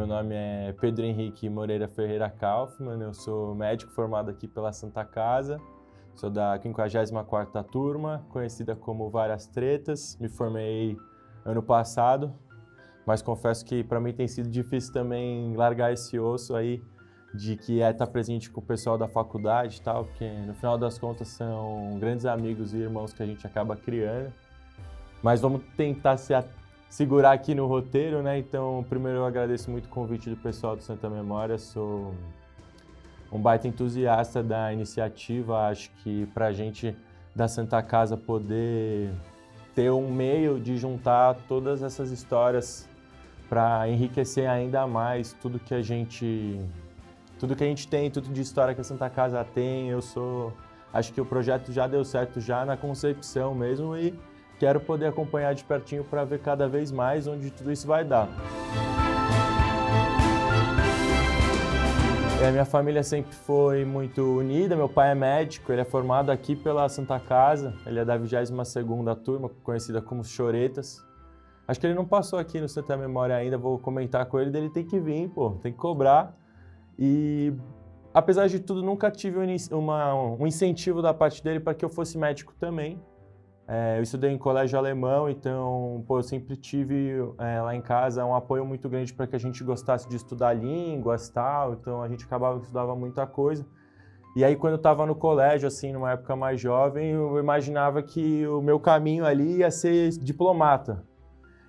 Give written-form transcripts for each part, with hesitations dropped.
nome é Pedro Henrique Moreira Ferreira Kaufmann, eu sou médico formado aqui pela Santa Casa, sou da 54ª turma, conhecida como Várias Tretas, me formei ano passado, mas confesso que para mim tem sido difícil também largar esse osso aí de que é estar presente com o pessoal da faculdade e tal, porque no final das contas são grandes amigos e irmãos que a gente acaba criando. Mas vamos tentar segurar aqui no roteiro, né? Então, primeiro eu agradeço muito o convite do pessoal do Santa Memória, sou um baita entusiasta da iniciativa, acho que pra gente da Santa Casa poder ter um meio de juntar todas essas histórias para enriquecer ainda mais tudo que a gente tem, tudo de história que a Santa Casa tem. Acho que o projeto já deu certo já na concepção mesmo e quero poder acompanhar de pertinho para ver cada vez mais onde tudo isso vai dar. A minha família sempre foi muito unida, meu pai é médico, ele é formado aqui pela Santa Casa, ele é da 22ª turma, conhecida como Choretas. Acho que ele não passou aqui no Santa Memória ainda, vou comentar com ele, ele tem que vir, pô, tem que cobrar. E apesar de tudo, nunca tive um incentivo da parte dele para que eu fosse médico também. Eu estudei em colégio alemão, então eu sempre tive lá em casa um apoio muito grande para que a gente gostasse de estudar línguas e tal, então a gente estudava muita coisa. E aí quando eu estava no colégio, assim, numa época mais jovem, eu imaginava que o meu caminho ali ia ser diplomata.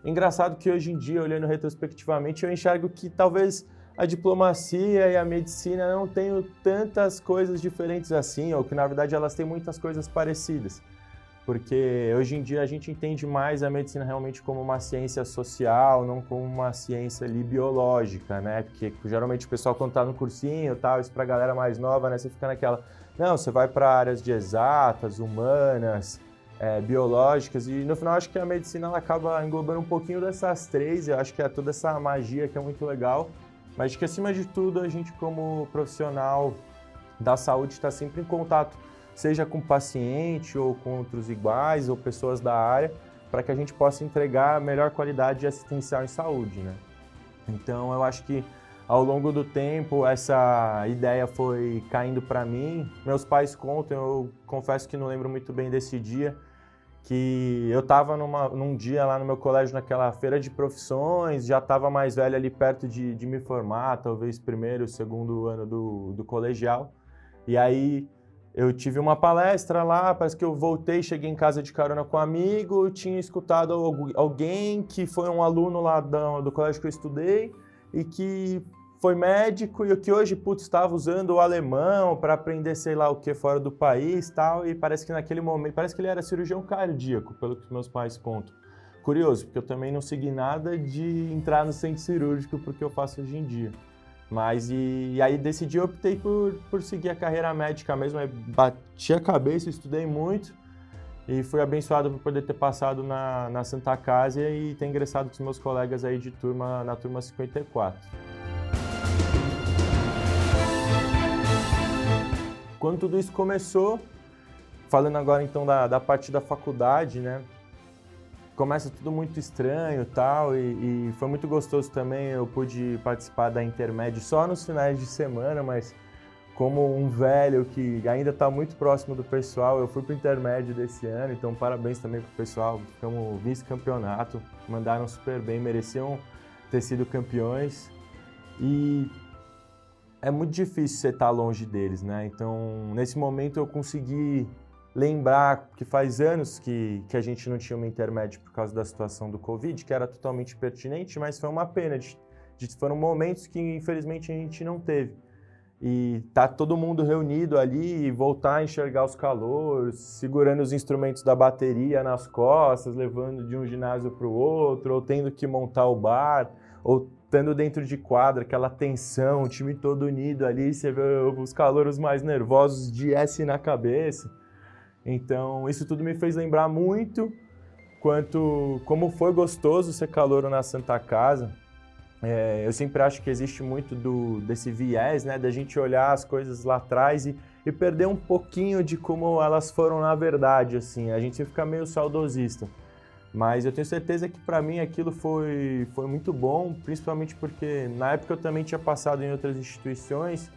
Engraçado que hoje em dia, olhando retrospectivamente, eu enxergo que talvez a diplomacia e a medicina não tenham tantas coisas diferentes assim, ou que na verdade elas têm muitas coisas parecidas. Porque hoje em dia a gente entende mais a medicina realmente como uma ciência social, não como uma ciência ali biológica, né? Porque geralmente o pessoal quando tá no cursinho e tal, isso pra galera mais nova, né? Você fica naquela, não, você vai para áreas de exatas, humanas, biológicas, e no final acho que a medicina ela acaba englobando um pouquinho dessas três, eu acho que é toda essa magia que é muito legal. Mas que, acima de tudo, a gente, como profissional da saúde, está sempre em contato, seja com o paciente ou com outros iguais ou pessoas da área, para que a gente possa entregar a melhor qualidade assistencial em saúde, né? Então, eu acho que, ao longo do tempo, essa ideia foi caindo para mim. Meus pais contam, eu confesso que não lembro muito bem desse dia, que eu estava num dia lá no meu colégio, naquela feira de profissões, já estava mais velho ali perto de me formar, talvez primeiro, segundo ano do colegial. E aí eu tive uma palestra lá, parece que eu voltei, cheguei em casa de carona com um amigo, tinha escutado alguém que foi um aluno lá do colégio que eu estudei e que foi médico e que hoje, estava usando o alemão para aprender sei lá o que fora do país e tal, e parece que naquele momento, parece que ele era cirurgião cardíaco, pelo que meus pais contam. Curioso, porque eu também não segui nada de entrar no centro cirúrgico porque eu faço hoje em dia. Mas e aí decidi, eu optei por seguir a carreira médica mesmo, aí bati a cabeça, estudei muito e fui abençoado por poder ter passado na Santa Casa e ter ingressado com os meus colegas aí de turma, na turma 54. Quando tudo isso começou, falando agora então da parte da faculdade, né? Começa tudo muito estranho e foi muito gostoso também, eu pude participar da Intermédio só nos finais de semana, mas como um velho que ainda está muito próximo do pessoal, eu fui para o Intermédio desse ano, então parabéns também para o pessoal, ficamos vice-campeonato, mandaram super bem, mereciam ter sido campeões e é muito difícil você estar longe deles, né? Então, nesse momento eu consegui lembrar que faz anos que a gente não tinha uma Intermédio por causa da situação do Covid, que era totalmente pertinente, mas foi uma pena, foram momentos que infelizmente a gente não teve. E tá todo mundo reunido ali e voltar a enxergar os calouros, segurando os instrumentos da bateria nas costas, levando de um ginásio para o outro, ou tendo que montar o bar, ou estando dentro de quadra, aquela tensão, o time todo unido ali, você vê os calouros mais nervosos de S na cabeça. Então, isso tudo me fez lembrar muito como foi gostoso ser calouro na Santa Casa. Eu sempre acho que existe muito desse viés, né, da gente olhar as coisas lá atrás e perder um pouquinho de como elas foram na verdade, assim. A gente fica meio saudosista. Mas eu tenho certeza que para mim aquilo foi muito bom, principalmente porque na época eu também tinha passado em outras instituições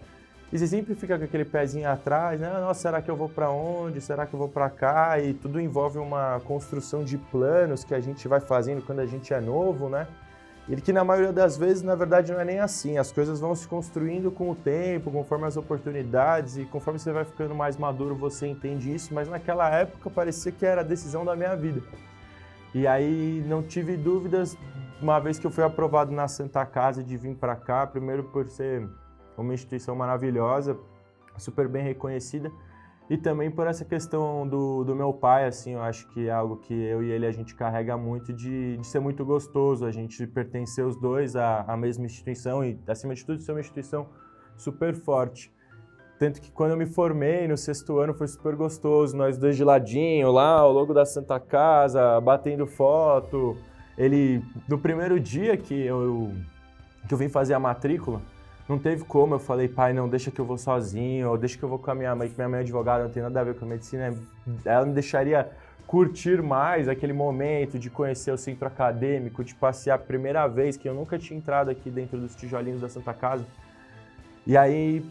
e você sempre fica com aquele pezinho atrás, né? Nossa, será que eu vou para onde? Será que eu vou para cá? E tudo envolve uma construção de planos que a gente vai fazendo quando a gente é novo, né? E que na maioria das vezes, na verdade, não é nem assim. As coisas vão se construindo com o tempo, conforme as oportunidades e conforme você vai ficando mais maduro, você entende isso. Mas naquela época parecia que era a decisão da minha vida. E aí não tive dúvidas, uma vez que eu fui aprovado na Santa Casa de vir para cá, primeiro por ser uma instituição maravilhosa, super bem reconhecida, e também por essa questão do meu pai, assim, eu acho que é algo que eu e ele a gente carrega muito de ser muito gostoso, a gente pertencer os dois à mesma instituição e, acima de tudo, ser uma instituição super forte. Tanto que quando eu me formei, no 6º ano, foi super gostoso, nós dois de ladinho lá, o logo da Santa Casa, batendo foto. Ele, no primeiro dia que eu vim fazer a matrícula, não teve como, eu falei, pai, não, deixa que eu vou sozinho, ou deixa que eu vou com a minha mãe, que minha mãe é advogada, não tem nada a ver com a medicina, ela me deixaria curtir mais aquele momento de conhecer o centro acadêmico, de passear a primeira vez, que eu nunca tinha entrado aqui dentro dos tijolinhos da Santa Casa. E aí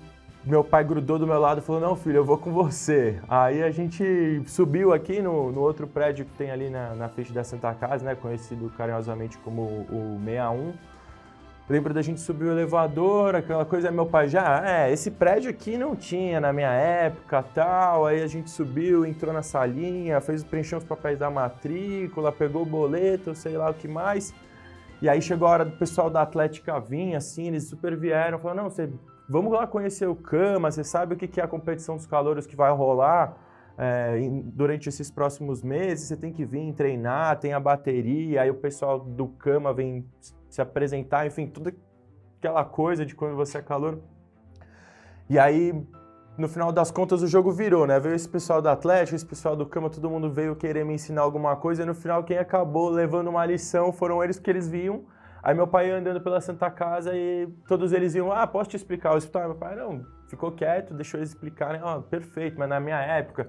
meu pai grudou do meu lado e falou, não, filho, eu vou com você. Aí a gente subiu aqui no outro prédio que tem ali na frente da Santa Casa, né, conhecido carinhosamente como o 61. Lembro da gente subir o elevador, aquela coisa, meu pai já, esse prédio aqui não tinha na minha época, tal. Aí a gente subiu, entrou na salinha, preencheu os papéis da matrícula, pegou o boleto, sei lá o que mais. E aí chegou a hora do pessoal da Atlética vir, assim, eles super vieram, falaram, não, vamos lá conhecer o Cama, você sabe o que é a competição dos calouros que vai rolar durante esses próximos meses, você tem que vir treinar, tem a bateria, aí o pessoal do Cama vem se apresentar, enfim, toda aquela coisa de quando você é calouro. E aí, no final das contas, o jogo virou, né? Veio esse pessoal do Atlético, esse pessoal do Cama, todo mundo veio querer me ensinar alguma coisa, e no final quem acabou levando uma lição foram eles, porque eles viam. Aí meu pai andando pela Santa Casa e todos eles iam, posso te explicar o hospital? Meu pai, não, ficou quieto, deixou eles explicarem, perfeito, mas na minha época,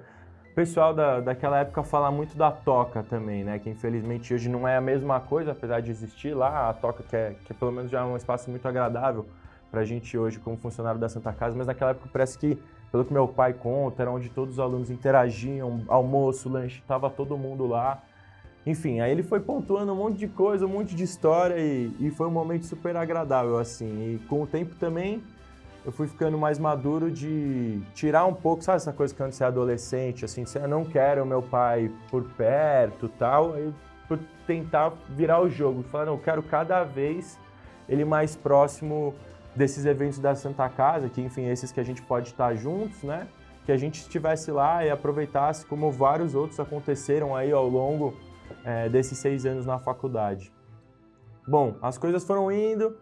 o pessoal daquela época fala muito da toca também, né, que infelizmente hoje não é a mesma coisa, apesar de existir lá, a toca que pelo menos já é um espaço muito agradável pra gente hoje como funcionário da Santa Casa, mas naquela época parece que, pelo que meu pai conta, era onde todos os alunos interagiam, almoço, lanche, tava todo mundo lá. Enfim, aí ele foi pontuando um monte de coisa, um monte de história e foi um momento super agradável, assim. E com o tempo também eu fui ficando mais maduro de tirar um pouco, sabe essa coisa quando você é adolescente, assim, eu não quero o meu pai por perto e tal, aí por tentar virar o jogo, falar, não, eu quero cada vez ele mais próximo desses eventos da Santa Casa, que enfim, esses que a gente pode estar juntos, né? Que a gente estivesse lá e aproveitasse como vários outros aconteceram aí ao longo desses 6 anos na faculdade. Bom, as coisas foram indo,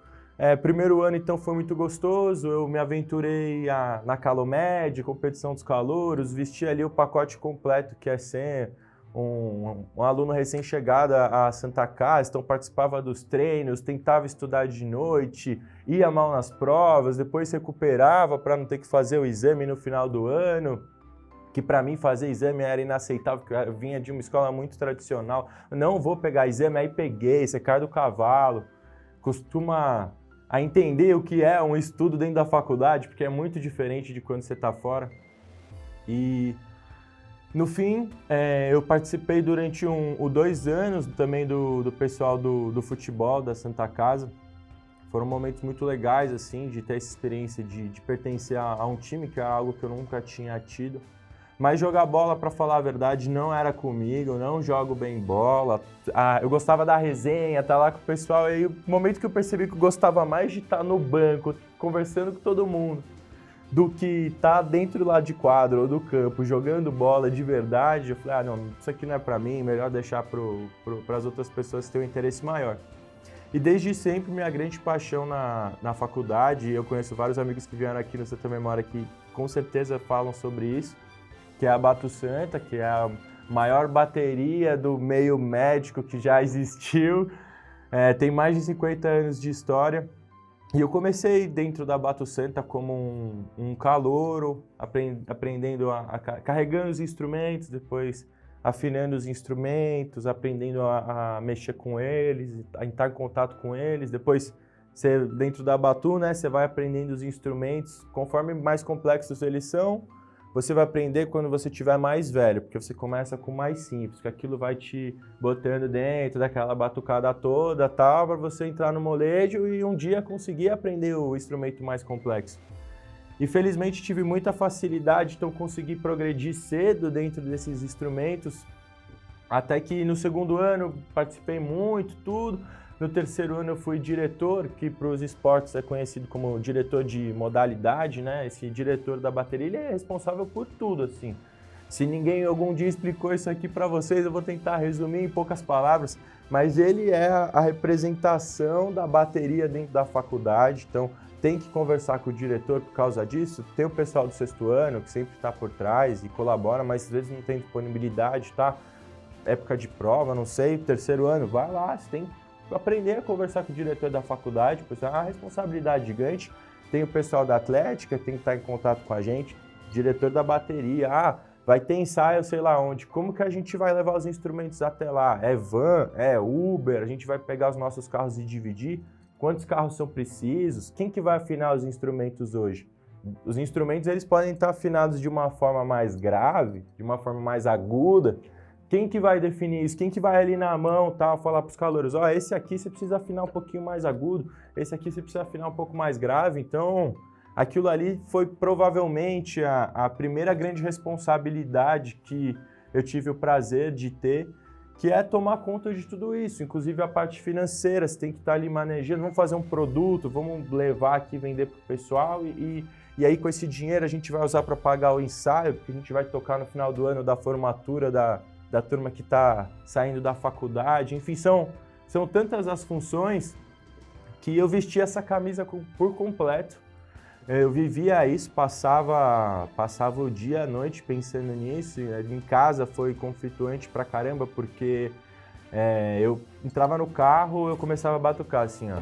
primeiro ano então foi muito gostoso, eu me aventurei na Calomed, competição dos calouros, vesti ali o pacote completo que é ser um aluno recém-chegado à Santa Casa, então participava dos treinos, tentava estudar de noite, ia mal nas provas, depois recuperava para não ter que fazer o exame no final do ano, que para mim fazer exame era inaceitável, porque eu vinha de uma escola muito tradicional, não vou pegar exame, aí peguei, você cai do cavalo, costuma a entender o que é um estudo dentro da faculdade, porque é muito diferente de quando você está fora. E no fim, eu participei durante 2 anos também do pessoal do futebol da Santa Casa. Foram momentos muito legais, assim, de ter essa experiência de pertencer a um time, que é algo que eu nunca tinha tido. Mas jogar bola, para falar a verdade, não era comigo, eu não jogo bem bola. Eu gostava da resenha, estar lá com o pessoal, e aí o momento que eu percebi que eu gostava mais de estar no banco, conversando com todo mundo, do que estar dentro lá de quadro ou do campo, jogando bola de verdade, eu falei, não, isso aqui não é para mim, melhor deixar para as outras pessoas que têm um interesse maior. E desde sempre, minha grande paixão na faculdade, eu conheço vários amigos que vieram aqui no Santa Memória que com certeza falam sobre isso, que é a Bato Santa, que é a maior bateria do meio médico que já existiu, tem mais de 50 anos de história. E eu comecei dentro da Bato Santa como um calouro, aprendendo carregando os instrumentos, depois afinando os instrumentos, aprendendo a mexer com eles, a entrar em contato com eles. Depois, você, dentro da batu, né, você vai aprendendo os instrumentos. Conforme mais complexos eles são, você vai aprender quando você estiver mais velho, porque você começa com o mais simples, que aquilo vai te botando dentro daquela batucada toda, tal, para você entrar no molejo e um dia conseguir aprender o instrumento mais complexo. E felizmente tive muita facilidade, então consegui progredir cedo dentro desses instrumentos, até que no segundo ano participei muito, tudo. No terceiro ano eu fui diretor, que para os esportes é conhecido como diretor de modalidade, né? Esse diretor da bateria, ele é responsável por tudo, assim. Se ninguém algum dia explicou isso aqui para vocês, eu vou tentar resumir em poucas palavras, mas ele é a representação da bateria dentro da faculdade, então tem que conversar com o diretor por causa disso. Tem o pessoal do sexto ano que sempre está por trás e colabora, mas às vezes não tem disponibilidade, tá? Época de prova, não sei, terceiro ano, vai lá, você tem que aprender a conversar com o diretor da faculdade, porque é uma responsabilidade gigante. Tem o pessoal da atlética, tem que estar em contato com a gente, diretor da bateria, vai ter ensaio, sei lá onde, como que a gente vai levar os instrumentos até lá? É van, é Uber, a gente vai pegar os nossos carros e dividir? Quantos carros são precisos? Quem que vai afinar os instrumentos hoje? Os instrumentos, eles podem estar afinados de uma forma mais grave, de uma forma mais aguda. Quem que vai definir isso? Quem que vai ali na mão, tal, falar para os calouros, esse aqui você precisa afinar um pouquinho mais agudo, esse aqui você precisa afinar um pouco mais grave. Então, aquilo ali foi provavelmente a primeira grande responsabilidade que eu tive o prazer de ter, que é tomar conta de tudo isso, inclusive a parte financeira. Você tem que estar ali manejando, vamos fazer um produto, vamos levar aqui, vender para o pessoal e aí com esse dinheiro a gente vai usar para pagar o ensaio, porque a gente vai tocar no final do ano da formatura da turma que está saindo da faculdade. Enfim, são tantas as funções que eu vesti essa camisa por completo. Eu vivia isso, passava o dia, a noite pensando nisso. Em casa foi conflituante pra caramba, porque eu entrava no carro, eu começava a batucar assim, ó.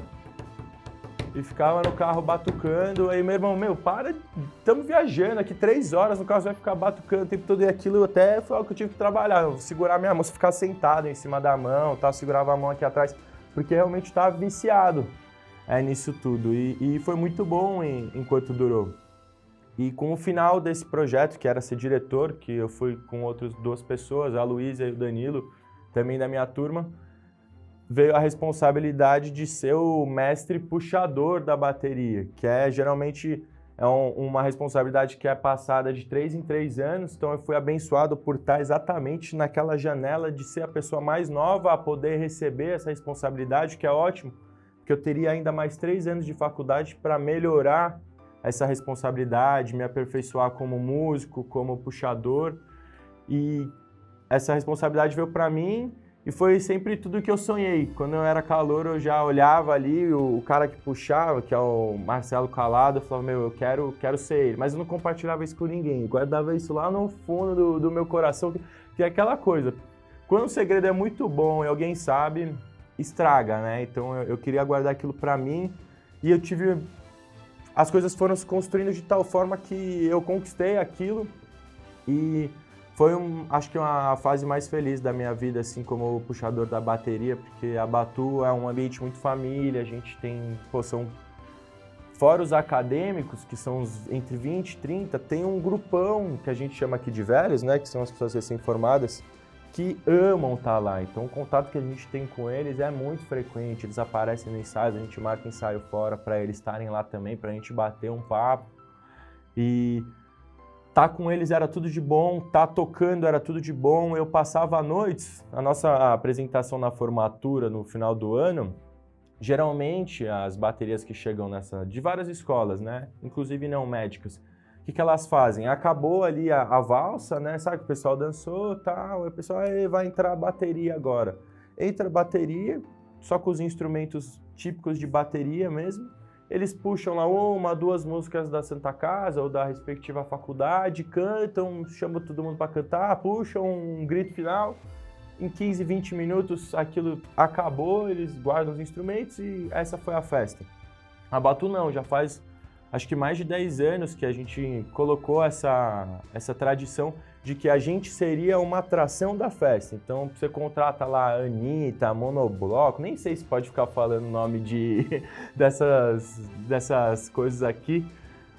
E ficava no carro batucando, aí meu irmão, para, estamos viajando aqui 3 horas, no carro você vai ficar batucando o tempo todo, e aquilo até foi algo que eu tive que trabalhar, segurar minha mão, ficar sentado em cima da mão, tá? Segurava a mão aqui atrás, porque realmente estava viciado nisso tudo, e foi muito bom enquanto durou. E com o final desse projeto, que era ser diretor, que eu fui com outras 2 pessoas, a Luísa e o Danilo, também da minha turma, veio a responsabilidade de ser o mestre puxador da bateria, que geralmente uma responsabilidade que é passada de 3 em 3 anos, então eu fui abençoado por estar exatamente naquela janela de ser a pessoa mais nova a poder receber essa responsabilidade, que é ótimo, porque eu teria ainda mais 3 anos de faculdade para melhorar essa responsabilidade, me aperfeiçoar como músico, como puxador, e essa responsabilidade veio para mim. E foi sempre tudo que eu sonhei. Quando eu era calouro, eu já olhava ali o cara que puxava, que é o Marcelo Calado, eu falava, eu quero ser ele. Mas eu não compartilhava isso com ninguém, eu guardava isso lá no fundo do meu coração, que é aquela coisa. Quando o segredo é muito bom e alguém sabe, estraga, né? Então eu queria guardar aquilo pra mim e as coisas foram se construindo de tal forma que eu conquistei aquilo e foi, acho que uma fase mais feliz da minha vida, assim, como puxador da bateria, porque a batu é um ambiente muito família, a gente tem, fora os acadêmicos, que são entre 20 e 30, tem um grupão que a gente chama aqui de velhos, né, que são as pessoas recém-formadas, que amam estar lá. Então o contato que a gente tem com eles é muito frequente, eles aparecem no ensaio, a gente marca ensaio fora para eles estarem lá também, para a gente bater um papo. E tá com eles era tudo de bom, tá tocando era tudo de bom. Eu passava noites, a nossa apresentação na formatura no final do ano, geralmente as baterias que chegam de várias escolas, né, inclusive não médicas, o que elas fazem? Acabou ali a valsa, né, sabe que o pessoal dançou e tal, o pessoal vai entrar a bateria agora. Entra a bateria, só com os instrumentos típicos de bateria mesmo. Eles puxam lá 1, 2 músicas da Santa Casa ou da respectiva faculdade, cantam, chamam todo mundo para cantar, puxam um grito final. Em 15, 20 minutos aquilo acabou, eles guardam os instrumentos e essa foi a festa. A batu não, já faz acho que mais de 10 anos que a gente colocou essa tradição de que a gente seria uma atração da festa. Então, você contrata lá a Anitta, Monobloco, nem sei se pode ficar falando o nome dessas coisas aqui,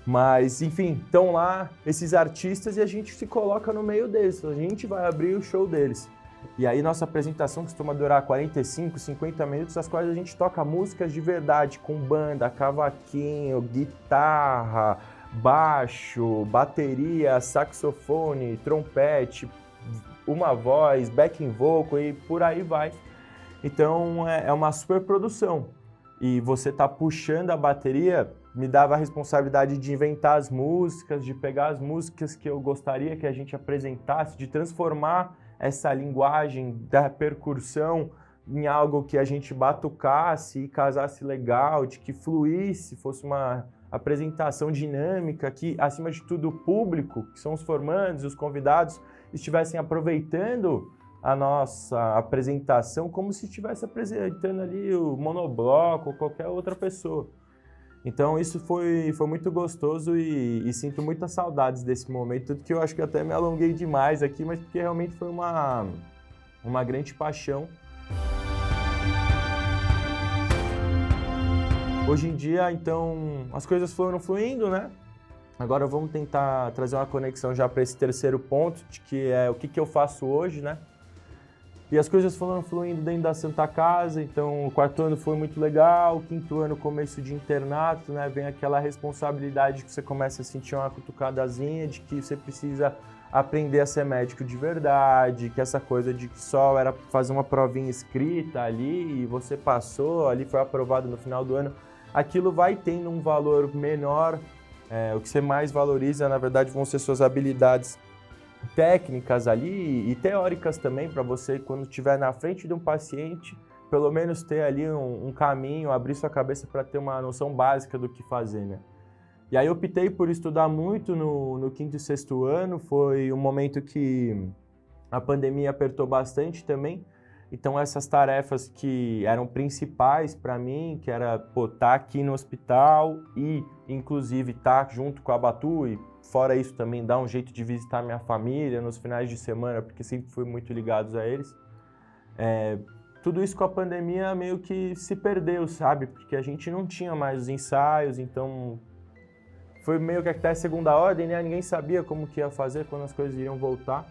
mas, enfim, estão lá esses artistas e a gente se coloca no meio deles, a gente vai abrir o show deles. E aí nossa apresentação costuma durar 45, 50 minutos, as quais a gente toca músicas de verdade, com banda, cavaquinho, guitarra, baixo, bateria, saxofone, trompete, uma voz, backing vocal e por aí vai. Então é uma super produção. E você tá puxando a bateria, me dava a responsabilidade de inventar as músicas, de pegar as músicas que eu gostaria que a gente apresentasse, de transformar essa linguagem da percussão em algo que a gente batucasse e casasse legal, de que fluísse, fosse uma apresentação dinâmica, que, acima de tudo, o público, que são os formandos, os convidados, estivessem aproveitando a nossa apresentação como se estivesse apresentando ali o Monobloco ou qualquer outra pessoa. Então isso foi muito gostoso e sinto muitas saudades desse momento, tanto que eu acho que até me alonguei demais aqui, mas porque realmente foi uma grande paixão. Hoje em dia, então, as coisas foram fluindo, né? Agora vamos tentar trazer uma conexão já para esse terceiro ponto, de que é o que eu faço hoje, né? E as coisas foram fluindo dentro da Santa Casa, então o quarto ano foi muito legal, o quinto ano começo de internato, né? Vem aquela responsabilidade que você começa a sentir uma cutucadazinha de que você precisa aprender a ser médico de verdade, que essa coisa de que só era fazer uma provinha escrita ali e você passou, ali foi aprovado no final do ano, aquilo vai tendo um valor menor, o que você mais valoriza, na verdade, vão ser suas habilidades técnicas ali e teóricas também, para você, quando estiver na frente de um paciente, pelo menos ter ali um caminho, abrir sua cabeça para ter uma noção básica do que fazer, né? E aí eu optei por estudar muito no quinto e sexto ano, foi um momento que a pandemia apertou bastante também, então essas tarefas que eram principais para mim, que era estar aqui no hospital e inclusive estar junto com a Batu e fora isso também dar um jeito de visitar minha família nos finais de semana, porque sempre fui muito ligado a eles. Tudo isso com a pandemia meio que se perdeu, sabe? Porque a gente não tinha mais os ensaios, então foi meio que até segunda ordem, né? Ninguém sabia como que ia fazer, quando as coisas iriam voltar.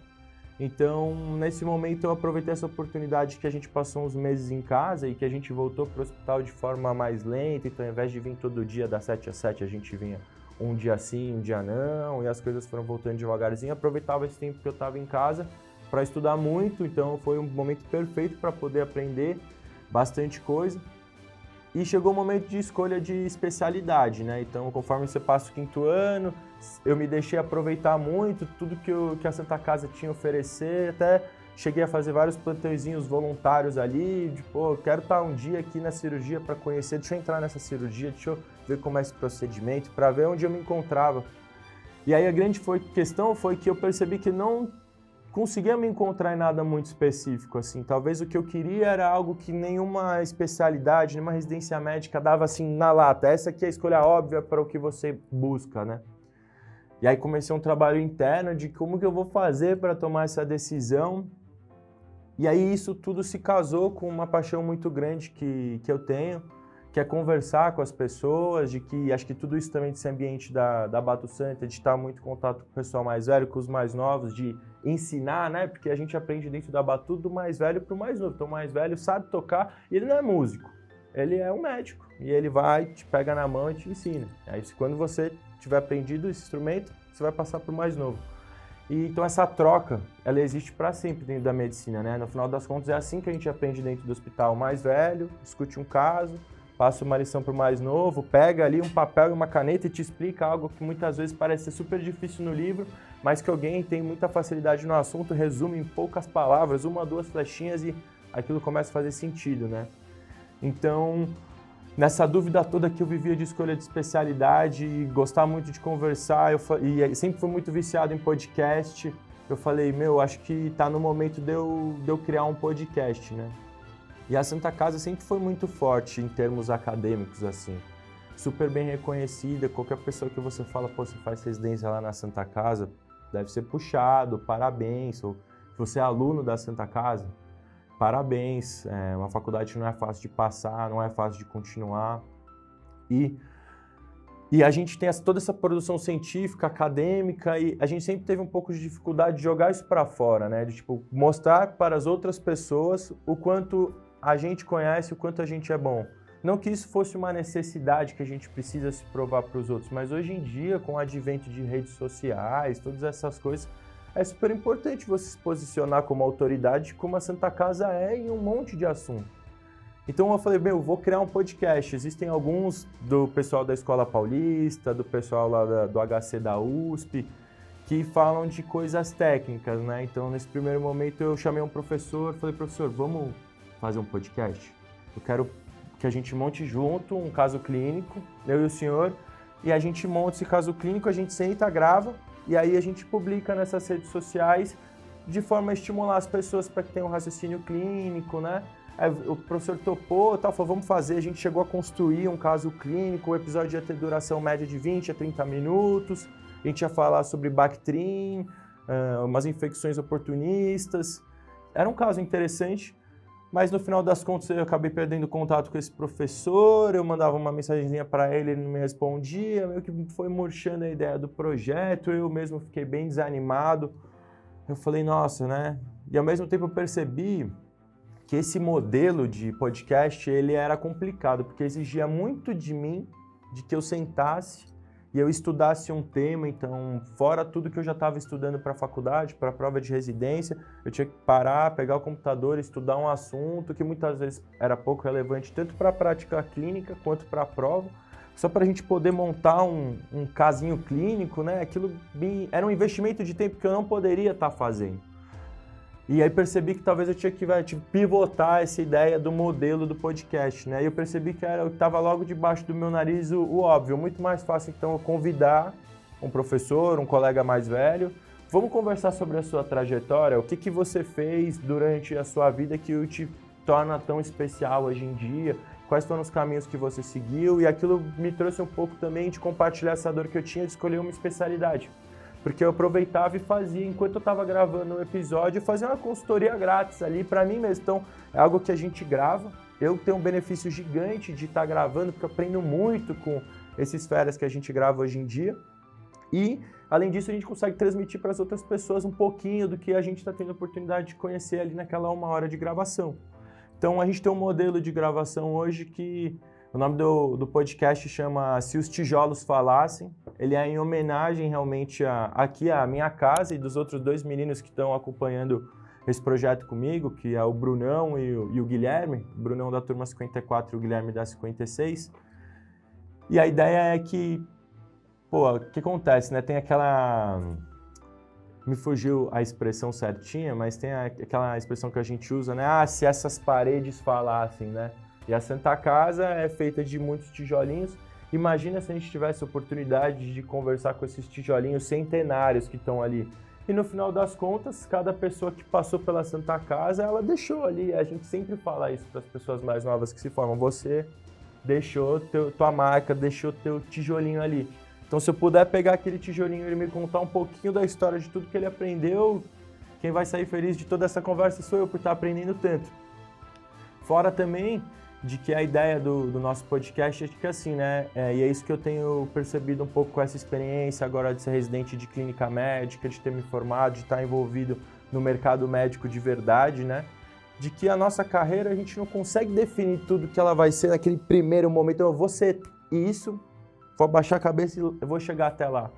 Então, nesse momento, eu aproveitei essa oportunidade que a gente passou uns meses em casa e que a gente voltou para o hospital de forma mais lenta. Então, ao invés de vir todo dia das 7 às 7, a gente vinha um dia sim, um dia não, e as coisas foram voltando devagarzinho. Aproveitava esse tempo que eu estava em casa para estudar muito, então foi um momento perfeito para poder aprender bastante coisa. E chegou o momento de escolha de especialidade, né? Então, conforme você passa o quinto ano, eu me deixei aproveitar muito tudo que a Santa Casa tinha a oferecer, até cheguei a fazer vários plantõezinhos voluntários ali, de, pô, quero estar um dia aqui na cirurgia para conhecer, deixa eu entrar nessa cirurgia, deixa eu ver como é esse procedimento, para ver onde eu me encontrava. E aí a grande questão foi que eu percebi que não conseguia me encontrar em nada muito específico, assim. Talvez o que eu queria era algo que nenhuma especialidade, nenhuma residência médica dava assim na lata. Essa aqui é a escolha óbvia para o que você busca, né? E aí comecei um trabalho interno de como que eu vou fazer para tomar essa decisão. E aí isso tudo se casou com uma paixão muito grande que eu tenho, que é conversar com as pessoas, de que acho que tudo isso também desse ambiente da Batu Santa, de estar muito em contato com o pessoal mais velho, com os mais novos, de ensinar, né? Porque a gente aprende dentro da Batu do mais velho para o mais novo. Então o mais velho sabe tocar e ele não é músico, ele é um médico. E ele vai, te pega na mão e te ensina. Aí quando você tiver aprendido esse instrumento, você vai passar para o mais novo. E, então essa troca, ela existe para sempre dentro da medicina, né? No final das contas é assim que a gente aprende dentro do hospital. O mais velho discute um caso, passa uma lição para o mais novo, pega ali um papel e uma caneta e te explica algo que muitas vezes parece ser super difícil no livro, mas que alguém tem muita facilidade no assunto, resume em poucas palavras, uma, duas flechinhas e aquilo começa a fazer sentido, né? Então, nessa dúvida toda que eu vivia de escolha de especialidade e gostar muito de conversar, e sempre fui muito viciado em podcast, eu falei, acho que tá no momento de eu criar um podcast, né? E a Santa Casa sempre foi muito forte em termos acadêmicos, assim. super bem reconhecida. Qualquer pessoa que você fala, pô, você faz residência lá na Santa Casa, deve ser puxado, parabéns. Ou você é aluno da Santa Casa, parabéns. É uma faculdade que não é fácil de passar, não é fácil de continuar. E a gente tem toda essa produção científica, acadêmica, e a gente sempre teve um pouco de dificuldade de jogar isso para fora, né? De tipo, mostrar para as outras pessoas o quanto a gente conhece, o quanto a gente é bom. Não que isso fosse uma necessidade que a gente precisa se provar para os outros, mas hoje em dia, com o advento de redes sociais, todas essas coisas, é super importante você se posicionar como autoridade, como a Santa Casa é em um monte de assunto. Então eu falei, eu vou criar um podcast. Existem alguns do pessoal da Escola Paulista, do pessoal lá do HC da USP, que falam de coisas técnicas, né? Então nesse primeiro momento eu chamei um professor, falei, professor, vamos fazer um podcast? Eu quero que a gente monte junto um caso clínico, eu e o senhor, e a gente monta esse caso clínico, a gente senta, grava, e aí a gente publica nessas redes sociais de forma a estimular as pessoas para que tenham um raciocínio clínico, né? Aí o professor topou, tal, falou, vamos fazer. A gente chegou a construir um caso clínico, o episódio ia ter duração média de 20 a 30 minutos. A gente ia falar sobre Bactrim, umas infecções oportunistas. Era um caso interessante, mas no final das contas eu acabei perdendo contato com esse professor, eu mandava uma mensagenzinha para ele, ele não me respondia, meio que foi murchando a ideia do projeto, eu mesmo fiquei bem desanimado. Eu falei, nossa, né? E ao mesmo tempo eu percebi que esse modelo de podcast, ele era complicado, porque exigia muito de mim, de que eu sentasse e eu estudasse um tema. Então, fora tudo que eu já estava estudando para a faculdade, para a prova de residência, eu tinha que parar, pegar o computador, estudar um assunto que muitas vezes era pouco relevante, tanto para a prática clínica quanto para a prova, só para a gente poder montar um casinho clínico, né? Aquilo era um investimento de tempo que eu não poderia estar fazendo. E aí percebi que talvez eu tinha que pivotar essa ideia do modelo do podcast, né? E eu percebi que estava logo debaixo do meu nariz o óbvio. Muito mais fácil, então, eu convidar um professor, um colega mais velho. Vamos conversar sobre a sua trajetória, o que você fez durante a sua vida que te torna tão especial hoje em dia, quais foram os caminhos que você seguiu, e aquilo me trouxe um pouco também de compartilhar essa dor que eu tinha de escolher uma especialidade. Porque eu aproveitava e fazia, enquanto eu estava gravando um episódio, eu fazia uma consultoria grátis ali para mim mesmo. Então, é algo que a gente grava. Eu tenho um benefício gigante de estar gravando, porque eu aprendo muito com esses férias que a gente grava hoje em dia. E, além disso, a gente consegue transmitir para as outras pessoas um pouquinho do que a gente está tendo a oportunidade de conhecer ali naquela 1 hora de gravação. Então, a gente tem um modelo de gravação hoje que o nome do podcast chama Se os Tijolos Falassem. Ele é em homenagem realmente aqui à minha casa e dos outros 2 meninos que estão acompanhando esse projeto comigo, que é o Brunão e o Guilherme. O Brunão da turma 54 e o Guilherme da 56. E a ideia é que, o que acontece, né? Tem aquela... Me fugiu a expressão certinha, mas tem aquela expressão que a gente usa, né? Ah, se essas paredes falassem, né? E a Santa Casa é feita de muitos tijolinhos. Imagina se a gente tivesse a oportunidade de conversar com esses tijolinhos centenários que estão ali. E no final das contas, cada pessoa que passou pela Santa Casa, ela deixou ali. A gente sempre fala isso para as pessoas mais novas que se formam. Você deixou tua marca, deixou teu tijolinho ali. Então, se eu puder pegar aquele tijolinho e ele me contar um pouquinho da história de tudo que ele aprendeu, quem vai sair feliz de toda essa conversa sou eu, por estar aprendendo tanto. Fora também de que a ideia do nosso podcast é que assim, né, e é isso que eu tenho percebido um pouco com essa experiência agora de ser residente de clínica médica, de ter me formado, de estar envolvido no mercado médico de verdade, né, de que a nossa carreira a gente não consegue definir tudo que ela vai ser naquele primeiro momento. Eu vou ser isso, vou abaixar a cabeça e eu vou chegar até lá.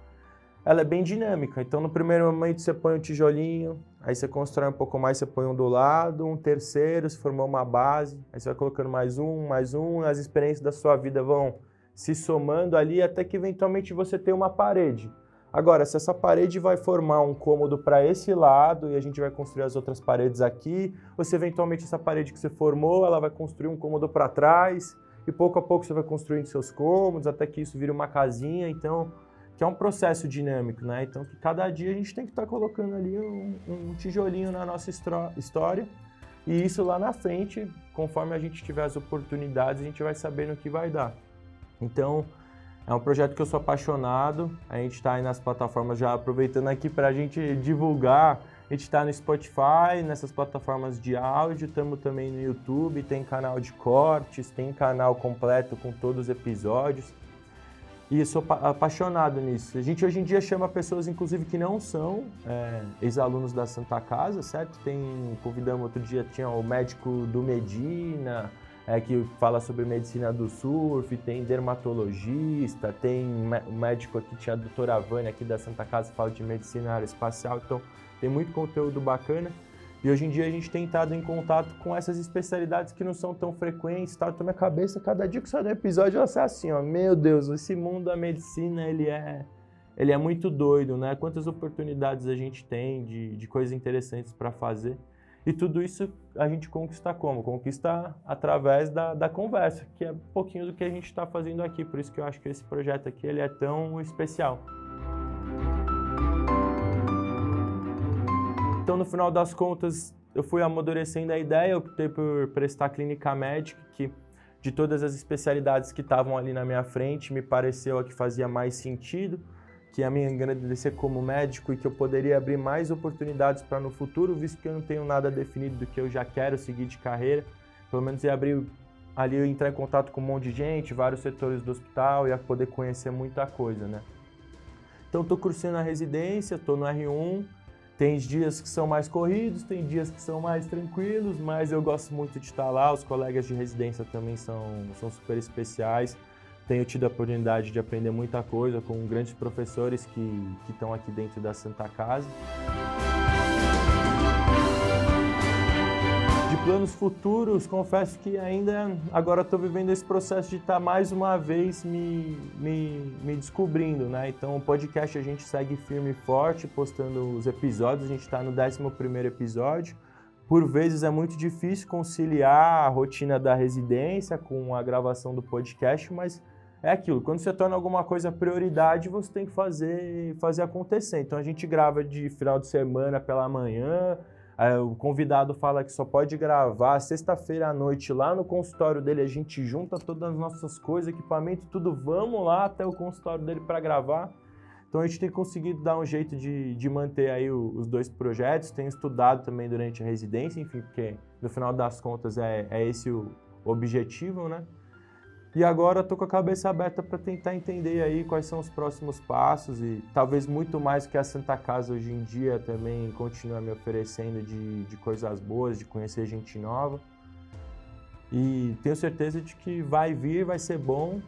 Ela é bem dinâmica, então no primeiro momento você põe um tijolinho, aí você constrói um pouco mais, você põe um do lado, um terceiro, se formou uma base, aí você vai colocando mais um, as experiências da sua vida vão se somando ali até que eventualmente você tem uma parede. Agora, se essa parede vai formar um cômodo para esse lado e a gente vai construir as outras paredes aqui, ou se eventualmente essa parede que você formou, ela vai construir um cômodo para trás, e pouco a pouco você vai construindo seus cômodos até que isso vire uma casinha, então... que é um processo dinâmico, né? Então, que cada dia a gente tem que estar colocando ali um tijolinho na nossa história, e isso lá na frente, conforme a gente tiver as oportunidades, a gente vai saber no que vai dar. Então, é um projeto que eu sou apaixonado, a gente está aí nas plataformas já aproveitando aqui para a gente divulgar, a gente está no Spotify, nessas plataformas de áudio, estamos também no YouTube, tem canal de cortes, tem canal completo com todos os episódios. E eu sou apaixonado nisso. A gente hoje em dia chama pessoas, inclusive, que não são ex-alunos da Santa Casa, certo? Convidamos outro dia, tinha o médico do Medina, que fala sobre medicina do surf, tem dermatologista, tem o médico aqui, tinha a doutora Vânia aqui da Santa Casa, fala de medicina aeroespacial, então tem muito conteúdo bacana. E hoje em dia a gente tem estado em contato com essas especialidades que não são tão frequentes, tá? Então minha cabeça, cada dia que sai um episódio, ela sai assim, ó, meu Deus, esse mundo da medicina, ele é muito doido, né? Quantas oportunidades a gente tem de coisas interessantes para fazer. E tudo isso a gente conquista como? Conquista através da conversa, que é um pouquinho do que a gente está fazendo aqui. Por isso que eu acho que esse projeto aqui ele é tão especial. Então, no final das contas, eu fui amadurecendo a ideia, eu optei por prestar clínica médica, que de todas as especialidades que estavam ali na minha frente, me pareceu a que fazia mais sentido, que ia me engrandecer como médico e que eu poderia abrir mais oportunidades para no futuro, visto que eu não tenho nada definido do que eu já quero seguir de carreira. Pelo menos ia abrir ali, eu entrar em contato com um monte de gente, vários setores do hospital, ia poder conhecer muita coisa, né? Então, estou cursando a residência, estou no R1, tem dias que são mais corridos, tem dias que são mais tranquilos, mas eu gosto muito de estar lá, os colegas de residência também são super especiais. Tenho tido a oportunidade de aprender muita coisa com grandes professores que estão aqui dentro da Santa Casa. De planos futuros, confesso que ainda agora estou vivendo esse processo de estar mais uma vez me descobrindo, né? Então o podcast a gente segue firme e forte, postando os episódios, a gente está no 11º episódio. Por vezes é muito difícil conciliar a rotina da residência com a gravação do podcast, mas é aquilo, quando você torna alguma coisa prioridade, você tem que fazer acontecer. Então a gente grava de final de semana pela manhã, o convidado fala que só pode gravar sexta-feira à noite lá no consultório dele, a gente junta todas as nossas coisas, equipamento, tudo, vamos lá até o consultório dele para gravar. Então a gente tem conseguido dar um jeito de manter aí os dois projetos, tenho estudado também durante a residência, enfim, porque no final das contas é esse o objetivo, né? E agora estou com a cabeça aberta para tentar entender aí quais são os próximos passos e talvez muito mais que a Santa Casa hoje em dia também continua me oferecendo de coisas boas, de conhecer gente nova. E tenho certeza de que vai vir, vai ser bom.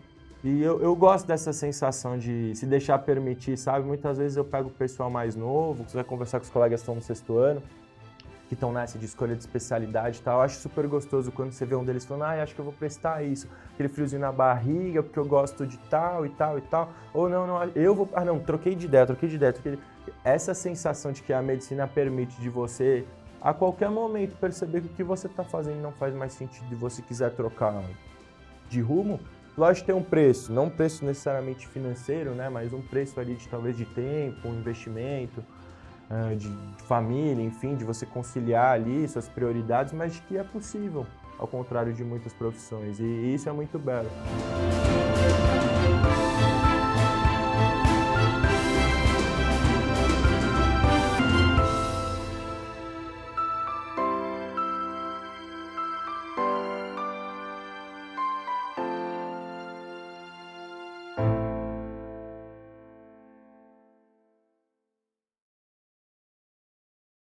E eu gosto dessa sensação de se deixar permitir, sabe? Muitas vezes eu pego o pessoal mais novo, você vai conversar com os colegas que estão no 6º ano, que estão nessa de escolha de especialidade e tal. Eu acho super gostoso quando você vê um deles falando, acho que eu vou prestar isso, aquele friozinho na barriga, porque eu gosto de tal e tal e tal. Ou não, eu vou, troquei de ideia. Essa sensação de que a medicina permite de você, a qualquer momento, perceber que o que você está fazendo não faz mais sentido e você quiser trocar de rumo, lógico que tem um preço, não um preço necessariamente financeiro, né, mas um preço ali de talvez de tempo, um investimento, de família, enfim, de você conciliar ali suas prioridades, mas de que é possível, ao contrário de muitas profissões, e isso é muito belo.